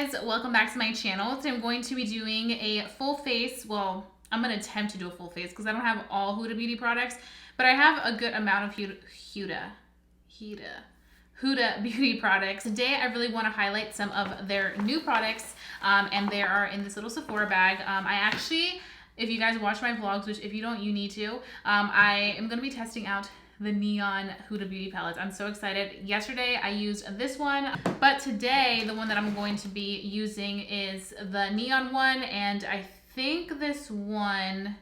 guys, welcome back to my channel. Today I'm going to be doing a full face, well, I'm going to attempt to do a full face because I don't have all Huda Beauty products, but I have a good amount of Huda Beauty products. Today I really want to highlight some of their new products, and they are in this little Sephora bag. I actually, if you guys watch my vlogs, which if you don't, you need to, I am going to be testing out the neon Huda Beauty palettes. I'm so excited. Yesterday I used this one, but today the one that I'm going to be using is the neon one, and I think this one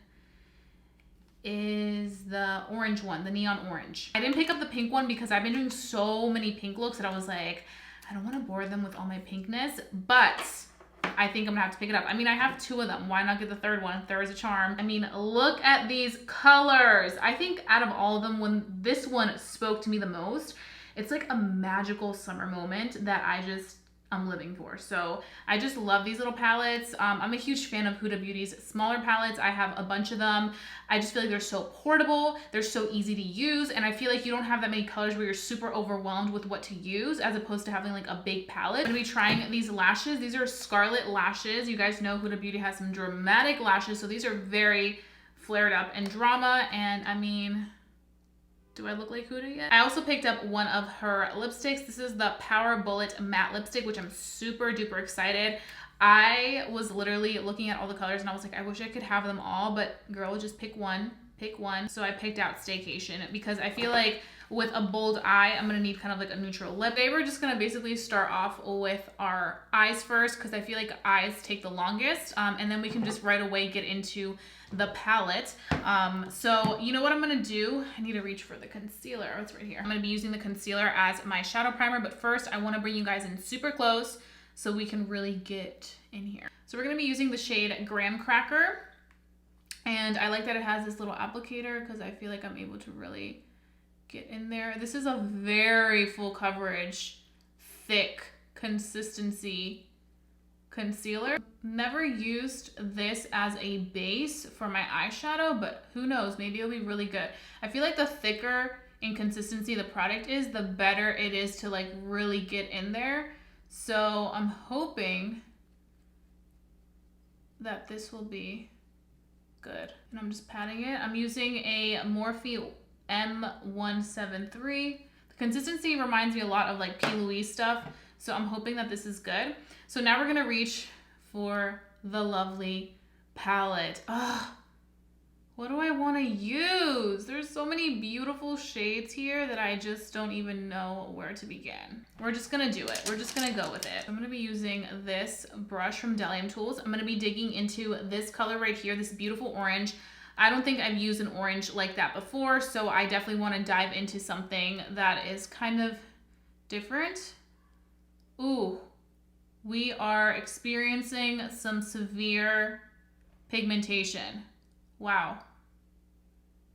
is the orange one, the neon orange. I didn't pick up the pink one because I've been doing so many pink looks that I was like, I don't want to bore them with all my pinkness, but I think I'm gonna have to pick it up. I mean, I have two of them. Why not get the third one? Third is a charm. I mean, look at these colors. I think out of all of them, when this one spoke to me the most, it's like a magical summer moment that I'm living for. So I just love these little palettes. I'm a huge fan of Huda Beauty's smaller palettes. I have a bunch of them. I just feel like they're so portable. They're so easy to use. And I feel like you don't have that many colors where you're super overwhelmed with what to use, as opposed to having like a big palette. I'm gonna be trying these lashes. These are Scarlett lashes. You guys know Huda Beauty has some dramatic lashes. So these are very flared up and drama. And I mean, do I look like Huda yet? I also picked up one of her lipsticks. This is the POWERBULLET matte lipstick, which I'm super duper excited. I was literally looking at all the colors and I was like, I wish I could have them all, but girl, just pick one. So I picked out Staycation because I feel like with a bold eye, I'm gonna need kind of like a neutral lip. Today we're just gonna basically start off with our eyes first because I feel like eyes take the longest, and then we can just right away get into the palette. So you know what I'm gonna do? I need to reach for the concealer. Oh, it's right here. I'm gonna be using the concealer as my shadow primer, but first I wanna bring you guys in super close so we can really get in here. So we're gonna be using the shade Graham Cracker. And I like that it has this little applicator because I feel like I'm able to really get in there. This is a very full coverage, thick consistency concealer. Never used this as a base for my eyeshadow, but who knows, maybe it'll be really good. I feel like the thicker in consistency the product is, the better it is to like really get in there. So I'm hoping that this will be good. And I'm just patting it. I'm using a Morphe M173. The consistency reminds me a lot of like KYLIE stuff, so I'm hoping that this is good. So now we're gonna reach for the lovely palette. Ugh, what do I want to use? There's so many beautiful shades here that I just don't even know where to begin. We're just gonna do it. We're just gonna go with it. I'm gonna be using this brush from Delium Tools. I'm gonna be digging into this color right here, this beautiful orange. I don't think I've used an orange like that before, so I definitely want to dive into something that is kind of different. Ooh, we are experiencing some severe pigmentation. Wow.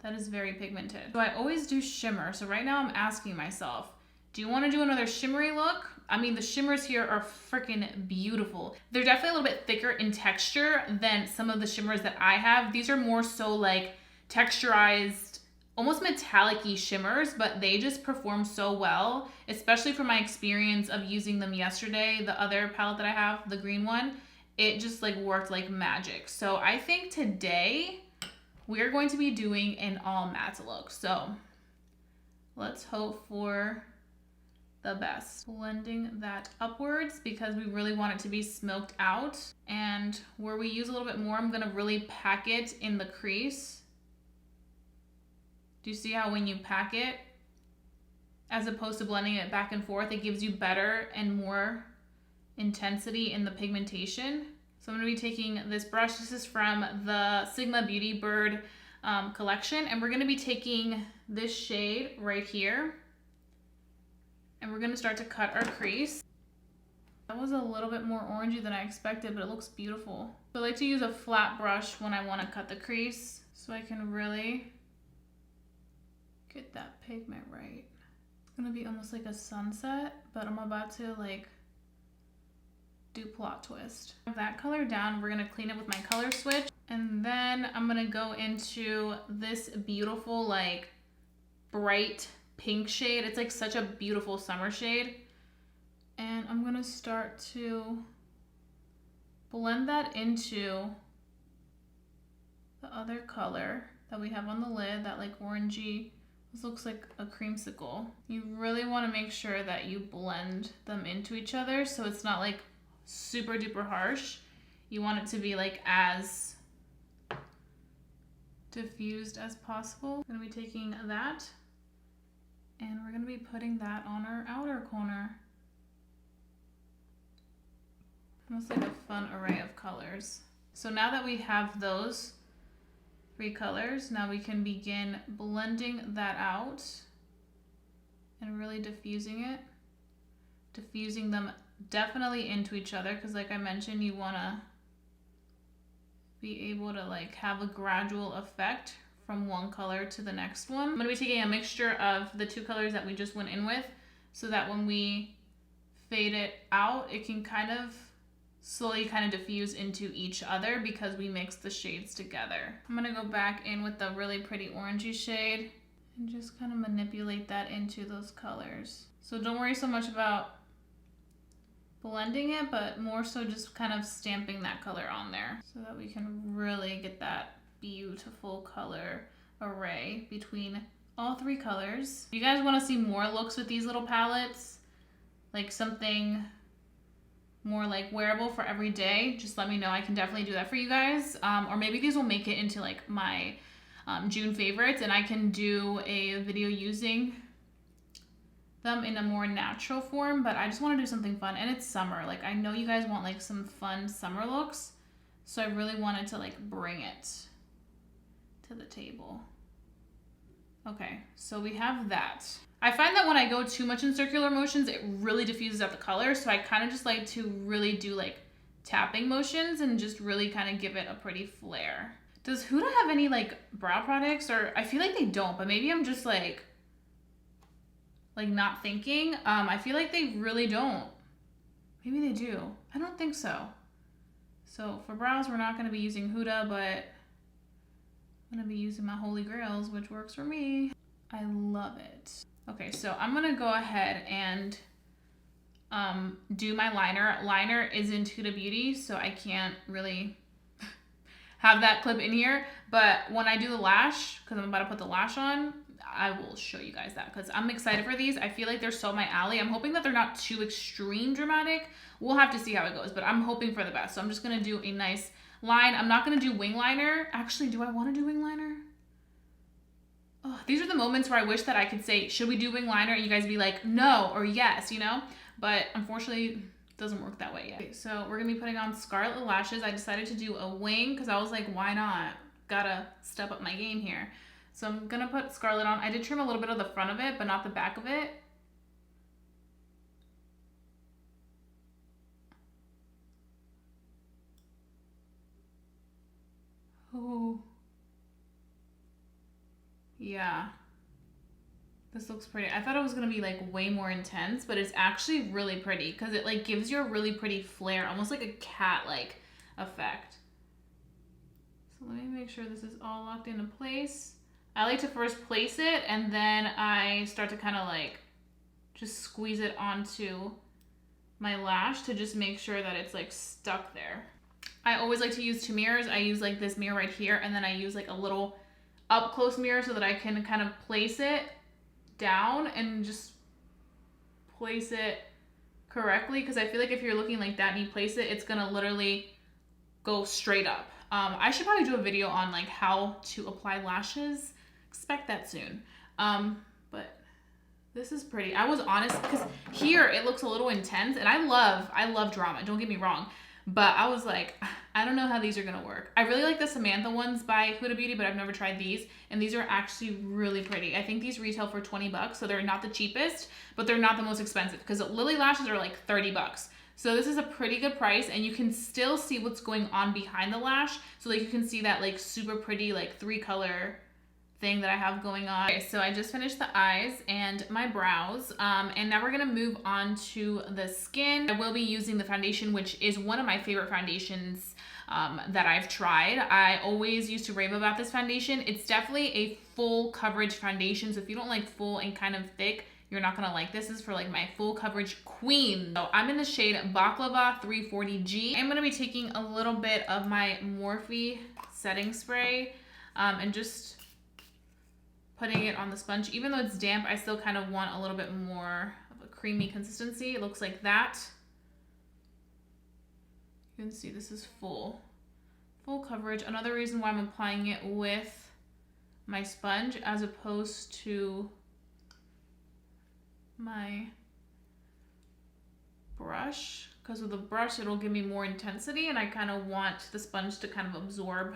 That is very pigmented. So I always do shimmer. So right now I'm asking myself, do you want to do another shimmery look? I mean, the shimmers here are freaking beautiful. They're definitely a little bit thicker in texture than some of the shimmers that I have. These are more so like texturized, almost metallic-y shimmers, but they just perform so well, especially from my experience of using them yesterday. The other palette that I have, the green one, it just like worked like magic. So I think today we're going to be doing an all matte look. So let's hope for the best. Blending that upwards because we really want it to be smoked out. And where we use a little bit more, I'm gonna really pack it in the crease. Do you see how when you pack it, as opposed to blending it back and forth, it gives you better and more intensity in the pigmentation? So I'm gonna be taking this brush. This is from the Sigma Beauty Bird collection. And we're gonna be taking this shade right here. And we're gonna start to cut our crease. That was a little bit more orangey than I expected, but it looks beautiful. So I like to use a flat brush when I wanna cut the crease so I can really get that pigment right. It's gonna be almost like a sunset, but I'm about to like do plot twist. That color down, we're gonna clean it with my color switch. And then I'm gonna go into this beautiful like bright pink shade. It's like such a beautiful summer shade. And I'm gonna start to blend that into the other color that we have on the lid, that like orangey, this looks like a creamsicle. You really want to make sure that you blend them into each other so it's not like super duper harsh. You want it to be like as diffused as possible. I'm going to be taking that and we're going to be putting that on our outer corner. Almost like a fun array of colors. So now that we have those 3 colors, now we can begin blending that out and really diffusing it. Diffusing them definitely into each other because like I mentioned, you want to be able to like have a gradual effect from one color to the next one. I'm going to be taking a mixture of the 2 colors that we just went in with so that when we fade it out, it can kind of slowly kind of diffuse into each other because we mix the shades together. I'm gonna go back in with the really pretty orangey shade and just kind of manipulate that into those colors. So don't worry so much about blending it, but more so just kind of stamping that color on there so that we can really get that beautiful color array between all 3 colors. If you guys want to see more looks with these little palettes, like something more like wearable for every day, just let me know. I can definitely do that for you guys. Or maybe these will make it into like my June favorites and I can do a video using them in a more natural form, but I just want to do something fun and it's summer. Like I know you guys want like some fun summer looks, so I really wanted to like bring it to the table. Okay, so we have that. I find that when I go too much in circular motions, it really diffuses out the color. So I kind of just like to really do like tapping motions and just really kind of give it a pretty flare. Does Huda have any like brow products? Or I feel like they don't, but maybe I'm just like not thinking. I feel like they really don't. Maybe they do. I don't think so. So for brows, we're not going to be using Huda, but I'm going to be using my holy grails, which works for me. I love it. Okay, so I'm gonna go ahead and do my liner. Liner isn't Huda Beauty, so I can't really have that clip in here. But when I do the lash, because I'm about to put the lash on, I will show you guys that because I'm excited for these. I feel like they're so my alley. I'm hoping that they're not too extreme dramatic. We'll have to see how it goes, but I'm hoping for the best. So I'm just gonna do a nice line. I'm not gonna do wing liner. Actually, do I want to do wing liner? Oh, these are the moments where I wish that I could say, should we do wing liner? And you guys be like, no, or yes, you know? But unfortunately, it doesn't work that way yet. Okay, so we're gonna be putting on Scarlett lashes. I decided to do a wing because I was like, why not? Gotta step up my game here. So I'm gonna put Scarlett on. I did trim a little bit of the front of it, but not the back of it. Oh. Yeah, this looks pretty. I thought it was gonna be like way more intense, but it's actually really pretty because it like gives you a really pretty flare, almost like a cat-like effect. So let me make sure this is all locked into place. I like to first place it and then I start to kind of like just squeeze it onto my lash to just make sure that it's like stuck there. I always like to use 2 mirrors. I use like this mirror right here and then I use like a little up close mirror so that I can kind of place it down and just place it correctly, because I feel like if you're looking like that and you place it, it's gonna literally go straight up. I should probably do a video on like how to apply lashes. Expect that soon. But this is pretty. I was honest because here it looks a little intense and I love drama, don't get me wrong. But I was like, I don't know how these are gonna work. I really like the Samantha ones by Huda Beauty, but I've never tried these. And these are actually really pretty. I think these retail for 20 bucks, so they're not the cheapest, but they're not the most expensive because Lily lashes are like 30 bucks. So this is a pretty good price and you can still see what's going on behind the lash. So like you can see that like super pretty like 3-color thing that I have going on. Okay, so I just finished the eyes and my brows, and now we're gonna move on to the skin. I will be using the foundation, which is one of my favorite foundations that I've tried. I always used to rave about this foundation. It's definitely a full coverage foundation, so if you don't like full and kind of thick, you're not gonna like this. This is for like my full coverage queen. So I'm in the shade Baklava 340G. I'm gonna be taking a little bit of my Morphe setting spray and just putting it on the sponge. Even though it's damp, I still kind of want a little bit more of a creamy consistency. It looks like that. You can see this is full coverage. Another reason why I'm applying it with my sponge as opposed to my brush, because with the brush it'll give me more intensity, and I kind of want the sponge to kind of absorb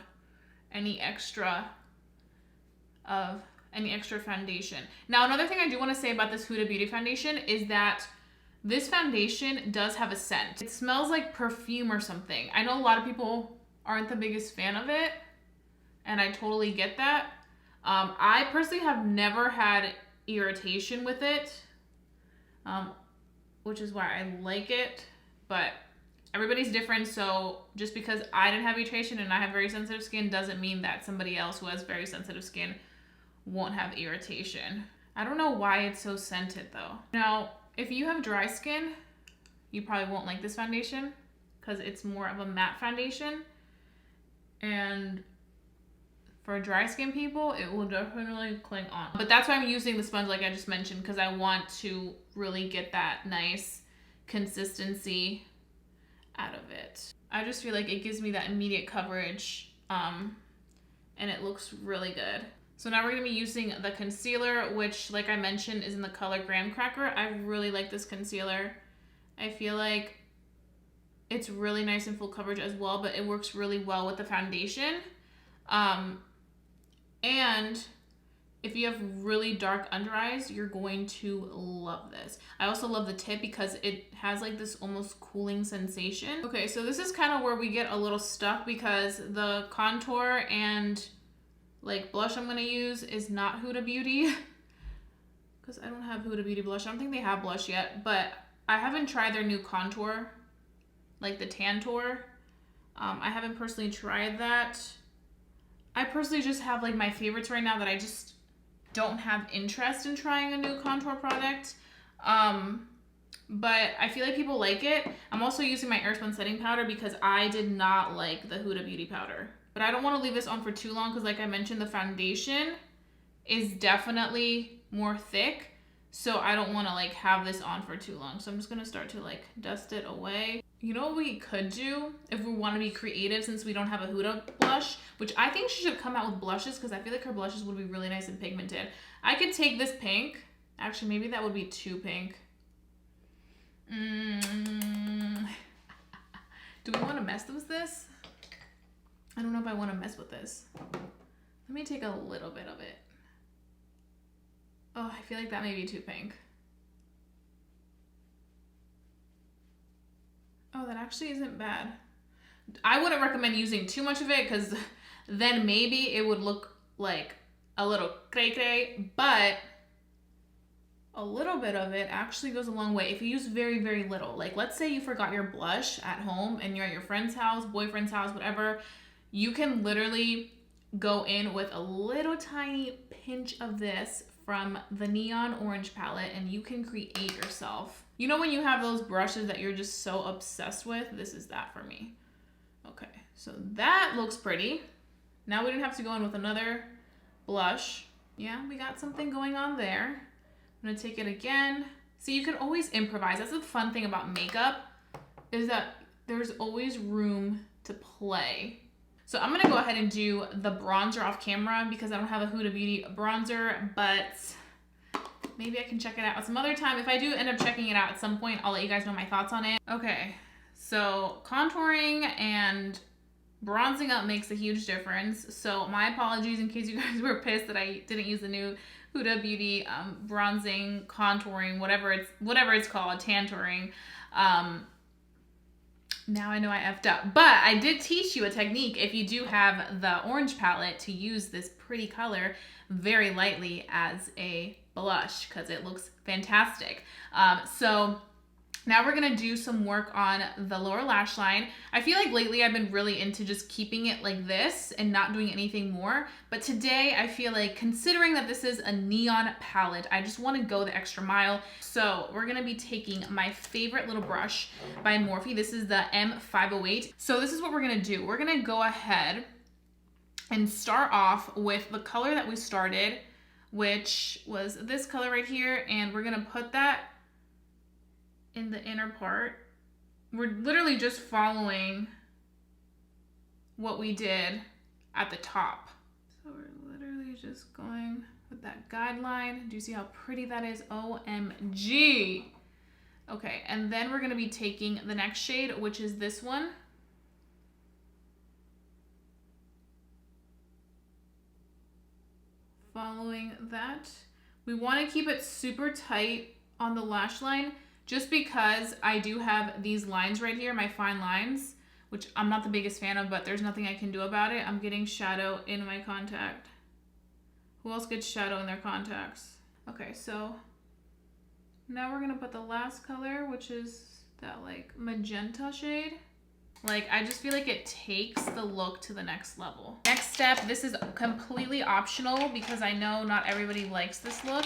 any extra foundation. Now, another thing I do want to say about this Huda Beauty foundation is that this foundation does have a scent. It smells like perfume or something. I know a lot of people aren't the biggest fan of it, and I totally get that. I personally have never had irritation with it, which is why I like it, but everybody's different. So just because I didn't have irritation and I have very sensitive skin doesn't mean that somebody else who has very sensitive skin won't have irritation. I don't know why it's so scented though. Now, if you have dry skin, you probably won't like this foundation because it's more of a matte foundation. And for dry skin people, it will definitely cling on. But that's why I'm using the sponge like I just mentioned, because I want to really get that nice consistency out of it. I just feel like it gives me that immediate coverage and it looks really good. So now we're gonna be using the concealer, which like I mentioned is in the color Graham Cracker. I really like this concealer. I feel like it's really nice and full coverage as well, but it works really well with the foundation. And if you have really dark under eyes, you're going to love this. I also love the tip because it has like this almost cooling sensation. Okay, so this is kind of where we get a little stuck because the contour and like blush I'm gonna use is not Huda Beauty because I don't have Huda Beauty blush. I don't think they have blush yet, but I haven't tried their new contour, like the Tantour. I haven't personally tried that. I personally just have like my favorites right now that I just don't have interest in trying a new contour product. But I feel like people like it. I'm also using my Earthbound setting powder because I did not like the Huda Beauty powder. But I don't want to leave this on for too long because like I mentioned, the foundation is definitely more thick. So I don't want to like have this on for too long. So I'm just going to start to like dust it away. You know what we could do if we want to be creative since we don't have a Huda blush, which I think she should come out with blushes because I feel like her blushes would be really nice and pigmented. I could take this pink. Actually, maybe that would be too pink. Do we want to mess with this? I don't know if I want to mess with this. Let me take a little bit of it. Oh, I feel like that may be too pink. Oh, that actually isn't bad. I wouldn't recommend using too much of it because then maybe it would look like a little cray-cray, but a little bit of it actually goes a long way if you use very, very little. Like let's say you forgot your blush at home and you're at your friend's house, boyfriend's house, whatever. You can literally go in with a little tiny pinch of this from the Neon Orange palette and you can create yourself. You know when you have those brushes that you're just so obsessed with? This is that for me. Okay, so that looks pretty. Now we don't have to go in with another blush. Yeah, we got something going on there. I'm gonna take it again. See, you can always improvise. That's the fun thing about makeup, is that there's always room to play. So I'm gonna go ahead and do the bronzer off camera because I don't have a Huda Beauty bronzer, but maybe I can check it out some other time. If I do end up checking it out at some point, I'll let you guys know my thoughts on it. Okay, so contouring and bronzing up makes a huge difference. So my apologies in case you guys were pissed that I didn't use the new Huda Beauty bronzing, contouring, whatever it's called, tantouring. Now I know I effed up, but I did teach you a technique if you do have the orange palette to use this pretty color very lightly as a blush because it looks fantastic. So Now we're gonna do some work on the lower lash line. I feel like lately I've been really into just keeping it like this and not doing anything more. But today I feel like, considering that this is a neon palette, I just wanna go the extra mile. So we're gonna be taking my favorite little brush by Morphe. This is the M508. So this is what we're gonna do. We're gonna go ahead and start off with the color that we started, which was this color right here. And we're gonna put that in the inner part. We're literally just following what we did at the top. So we're literally just going with that guideline. Do you see how pretty that is? OMG. Okay, and then we're gonna be taking the next shade, which is this one. Following that. We wanna keep it super tight on the lash line, just because I do have these lines right here, my fine lines, which I'm not the biggest fan of, but there's nothing I can do about it. I'm getting shadow in my contact. Who else gets shadow in their contacts? Okay, so now we're gonna put the last color, which is that like magenta shade. Like, I just feel like it takes the look to the next level. Next step, this is completely optional because I know not everybody likes this look.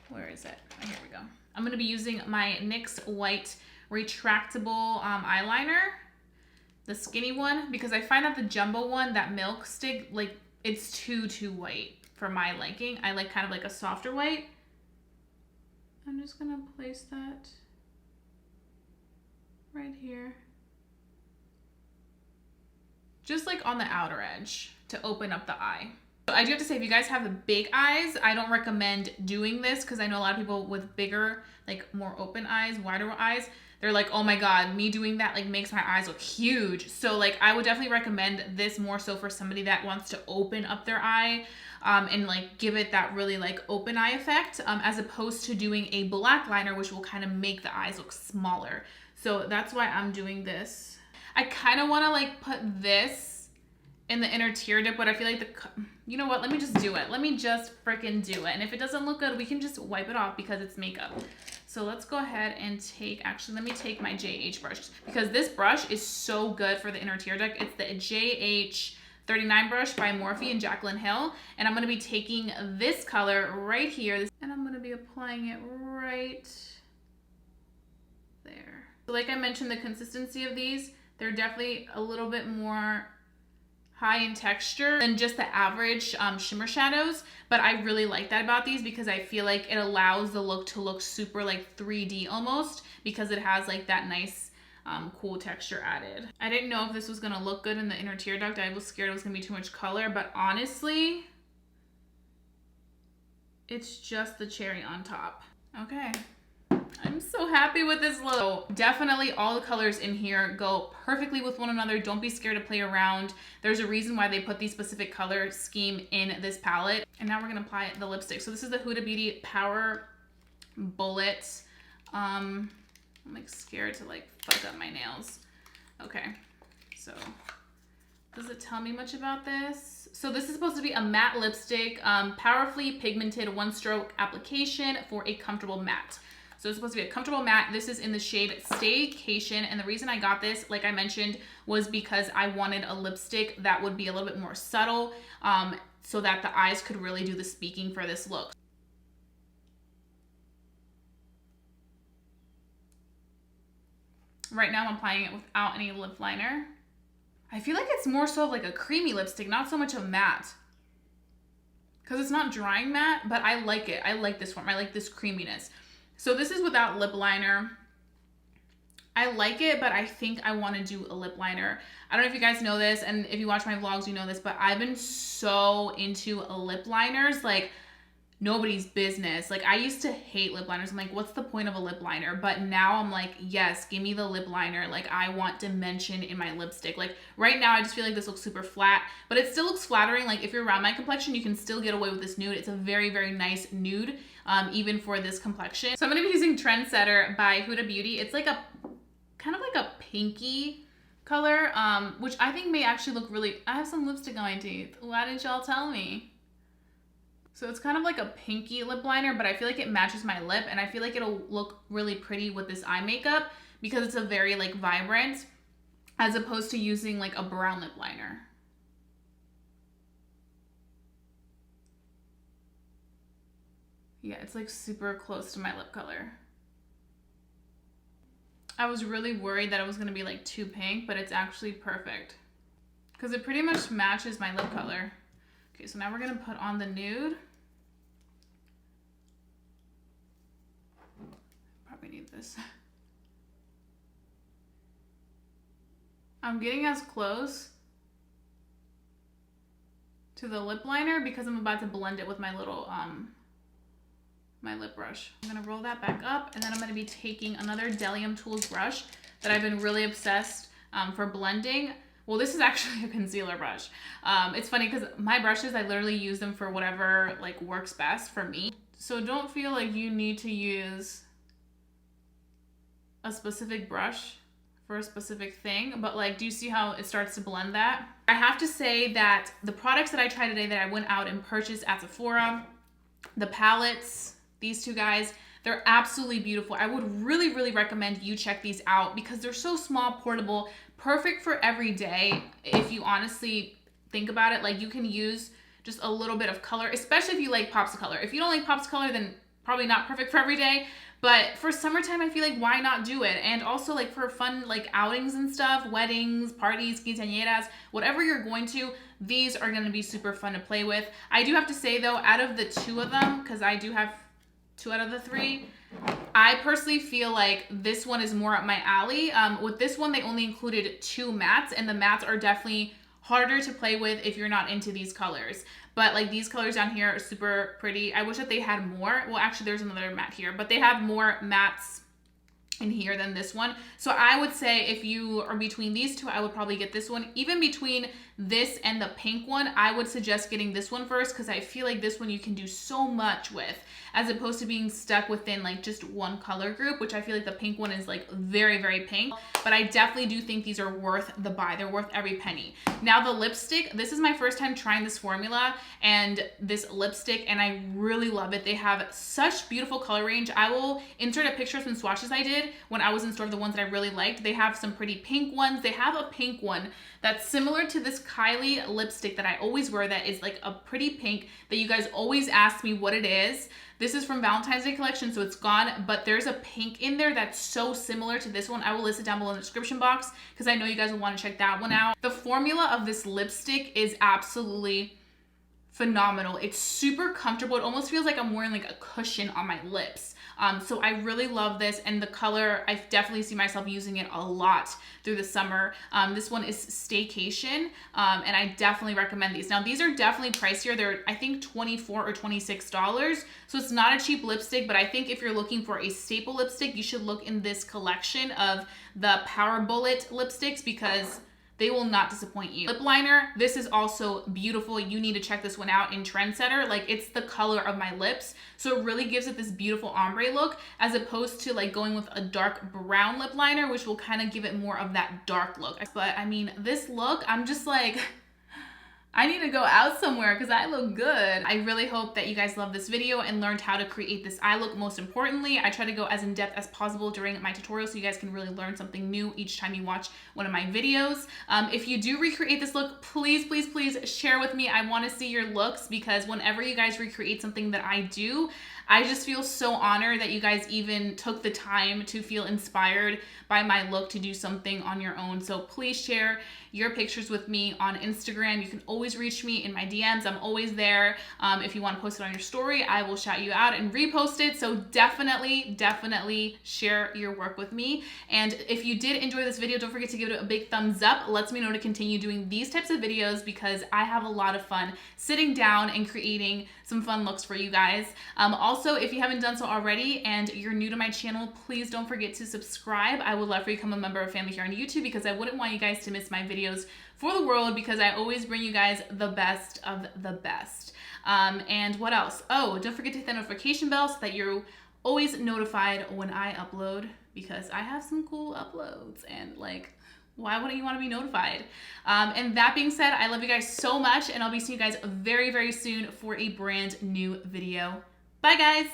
Where is it? Oh, here we go. I'm gonna be using my NYX white retractable eyeliner, the skinny one, because I find that the jumbo one, that milk stick, like it's too white for my liking. I like kind of like a softer white. I'm just gonna place that right here. Just like on the outer edge to open up the eye. I do have to say, if you guys have the big eyes, I don't recommend doing this because I know a lot of people with bigger, like more open eyes, wider eyes, they're like, oh my God, me doing that like makes my eyes look huge. So like, I would definitely recommend this more so for somebody that wants to open up their eye and like give it that really like open eye effect, as opposed to doing a black liner, which will kind of make the eyes look smaller. So that's why I'm doing this. I kind of want to like put this in the inner tear dip, but I feel like you know what, let me just do it. Let me just freaking do it. And if it doesn't look good, we can just wipe it off because it's makeup. So let's go ahead and take, actually, let me take my JH brush because this brush is so good for the inner tear duct. It's the JH39 brush by Morphe and Jaclyn Hill. And I'm gonna be taking this color right here and I'm gonna be applying it right there. So like I mentioned, the consistency of these, they're definitely a little bit more high in texture than just the average shimmer shadows, but I really like that about these because I feel like it allows the look to look super like 3D almost, because it has like that nice cool texture added. I didn't know if this was gonna look good in the inner tear duct. I was scared it was gonna be too much color, but honestly, it's just the cherry on top. Okay. I'm so happy with this look. So definitely all the colors in here go perfectly with one another. Don't be scared to play around. There's a reason why they put these specific color scheme in this palette. And now we're gonna apply the lipstick. So this is the Huda Beauty Power Bullet. I'm like scared to like fuck up my nails. Okay, so does it tell me much about this? So this is supposed to be a matte lipstick, powerfully pigmented one stroke application for a comfortable matte. So it's supposed to be a comfortable matte. This is in the shade Staycation. And the reason I got this, like I mentioned, was because I wanted a lipstick that would be a little bit more subtle, so that the eyes could really do the speaking for this look. Right now I'm applying it without any lip liner. I feel like it's more so like a creamy lipstick, not so much a matte. Because it's not drying matte, but I like it. I like this form. I like this creaminess. So this is without lip liner. I like it, but I think I want to do a lip liner. I don't know if you guys know this, and if you watch my vlogs, you know this, but I've been so into lip liners, like nobody's business. Like I used to hate lip liners. I'm like, what's the point of a lip liner? But now I'm like, yes, give me the lip liner. Like I want dimension in my lipstick. Like right now, I just feel like this looks super flat, but it still looks flattering. Like if you're around my complexion, you can still get away with this nude. It's a very, very nice nude, even for this complexion. So I'm gonna be using Trendsetter by Huda Beauty. It's like a, kind of like a pinky color, which I think may actually look really, I have some lipstick on my teeth. Why didn't y'all tell me? So it's kind of like a pinky lip liner, but I feel like it matches my lip, and I feel like it'll look really pretty with this eye makeup because it's a very like vibrant, as opposed to using like a brown lip liner. Yeah, it's like super close to my lip color. I was really worried that it was gonna be like too pink, but it's actually perfect because it pretty much matches my lip color. Okay, so now we're gonna put on the nude. Probably need this. I'm getting as close to the lip liner because I'm about to blend it with my little my lip brush. I'm gonna roll that back up, and then I'm gonna be taking another Delium Tools brush that I've been really obsessed for blending. Well, this is actually a concealer brush. It's funny because my brushes, I literally use them for whatever like works best for me. So don't feel like you need to use a specific brush for a specific thing, but like, do you see how it starts to blend that? I have to say that the products that I tried today that I went out and purchased at Sephora, the palettes, these two guys, they're absolutely beautiful. I would really, really recommend you check these out because they're so small, portable, perfect for every day. If you honestly think about it, like you can use just a little bit of color, especially if you like pops of color. If you don't like pops of color, then probably not perfect for every day. But for summertime, I feel like why not do it? And also like for fun like outings and stuff, weddings, parties, quinceañeras, whatever you're going to, these are going to be super fun to play with. I do have to say though, out of the two of them, because I do have 2 out of the 3, I personally feel like this one is more up my alley. With this one, they only included 2 mattes, and the mattes are definitely harder to play with if you're not into these colors. But like these colors down here are super pretty. I wish that they had more. Well, actually there's another matte here, but they have more mattes in here than this one. So I would say if you are between these two, I would probably get this one. Even between this and the pink one, I would suggest getting this one first because I feel like this one you can do so much with, as opposed to being stuck within like just one color group, which I feel like the pink one is like very, very pink. But I definitely do think these are worth the buy. They're worth every penny. Now the lipstick, this is my first time trying this formula and this lipstick, and I really love it. They have such beautiful color range. I will insert a picture of some swatches I did when I was in store of the ones that I really liked. They have some pretty pink ones. They have a pink one that's similar to this KYLIE lipstick that I always wear that is like a pretty pink that you guys always ask me what it is. This is from Valentine's Day collection, so it's gone, but there's a pink in there that's so similar to this one. I will list it down below in the description box because I know you guys will want to check that one out. The formula of this lipstick is absolutely phenomenal. It's super comfortable. It almost feels like I'm wearing like a cushion on my lips. So I really love this, and the color, I definitely see myself using it a lot through the summer. This one is Staycation, and I definitely recommend these. Now these are definitely pricier. They're I think $24 or $26, so it's not a cheap lipstick, but I think if you're looking for a staple lipstick, you should look in this collection of the POWERBULLET lipsticks because they will not disappoint you. Lip liner, this is also beautiful. You need to check this one out in Trendsetter. Like it's the color of my lips. So it really gives it this beautiful ombre look as opposed to like going with a dark brown lip liner, which will kind of give it more of that dark look. But I mean, this look, I'm just like, I need to go out somewhere because I look good. I really hope that you guys love this video and learned how to create this eye look. Most importantly, I try to go as in depth as possible during my tutorial so you guys can really learn something new each time you watch one of my videos. If you do recreate this look, please, please, please share with me. I want to see your looks because whenever you guys recreate something that I do, I just feel so honored that you guys even took the time to feel inspired by my look to do something on your own. So please share your pictures with me on Instagram. You can always reach me in my DMs. I'm always there. If you want to post it on your story, I will shout you out and repost it. So definitely, definitely share your work with me. And if you did enjoy this video, don't forget to give it a big thumbs up. It lets me know to continue doing these types of videos because I have a lot of fun sitting down and creating some fun looks for you guys. Also, if you haven't done so already and you're new to my channel, please don't forget to subscribe. I would love for you to become a member of family here on YouTube because I wouldn't want you guys to miss my videos for the world because I always bring you guys the best of the best. And what else? Oh, don't forget to hit the notification bell so that you're always notified when I upload because I have some cool uploads and like why wouldn't you want to be notified? And that being said, I love you guys so much, and I'll be seeing you guys very, very soon for a brand new video. Bye, guys.